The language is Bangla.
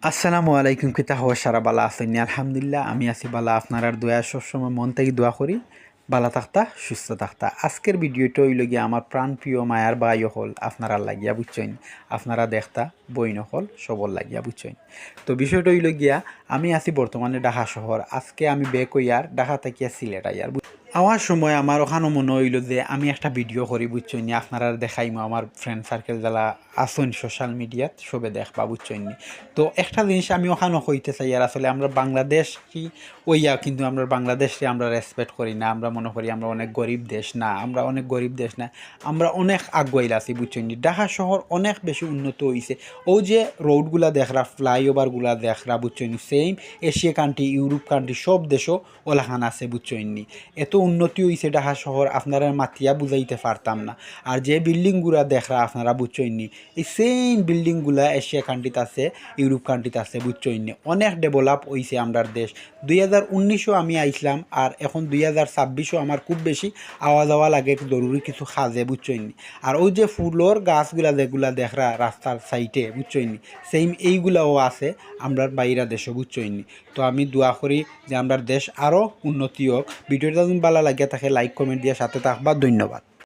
আসসালামু আলাইকুম, কিতা হওয়া সারা বালা আছেন? আলহামদুলিল্লাহ আমি আছি বালা। আপনার আর দোয়া সবসময় মন থেকে দোয়া করি বালা থাকতা সুস্থ থাকতা। আজকের ভিডিওটা হইল গিয়া আমার প্রাণ প্রিয় মায়ার বাই হল আপনারা লাগিয়া বুঝছেন, আপনারা দেখতা বইন হল সবল লাগিয়া বুঝছেন। তো বিষয়টা হইল গিয়া আমি আছি বর্তমানে ঢাকা শহর। আজকে আমি বেক হইয়ার ঢাকা থাকিয়া সিলেট আইয়ার আওয়ার সময় আমার ওখানে মনে হইল যে আমি একটা ভিডিও করি বুঝছেন, আপনারা দেখাইমো আমার ফ্রেন্ড সার্কেল যারা আসুন সোশ্যাল মিডিয়াত সবে দেখবা বুঝছেন। তো একটা জিনিস আমি ওখানে হইতে চাই, আর আসলে আমরা বাংলাদেশ কি ওইয়া, কিন্তু আমরা বাংলাদেশকে আমরা রেসপেক্ট করি না। আমরা মনে করি আমরা অনেক গরিব দেশ না, আমরা অনেক গরিব দেশ না, আমরা অনেক আগুয়াইল আছি বুঝছেন। ঢাকা শহর অনেক বেশি উন্নত হয়েছে। ও যে রোডগুলা দেখরা, ফ্লাইওভারগুলা দেখরা বুঝছেন, same Asia country Europe country সব দেশও ওলাখান আছে বুঝছেন। এত উন্নতি হয়েছে ঢাকা শহর আপনারা মাতিয়া বুঝাইতে পারতাম না। আর যে বিল্ডিংগুলা দেখরা আপনারা বুঝছেন, এই সেম বিল্ডিংগুলা এশিয়া কান্ট্রিতে আছে, ইউরোপ কান্ট্রিতে আছে বুঝছেন। অনেক ডেভেলপ হয়েছে আমরা দেশ। 2019ও আমি আইসলাম, আর এখন 2026ও আমার খুব বেশি আওয়া যাওয়া লাগে জরুরি কিছু খাজে বুঝছেন। আর ওই যে ফুলর গাছগুলা যেগুলা দেখরা রাস্তার সাইডে বুঝছেন, সেম এইগুলাও আছে আমরা বাইরা দেশও বুঝছেন। তো আমি দোয়া করি যে আমরা দেশ আরও উন্নতি হোক। ভিডিওটা যদি ভালো লাগে তাকে লাইক কমেন্ট দিয়ে সাথে থাকবা। ধন্যবাদ।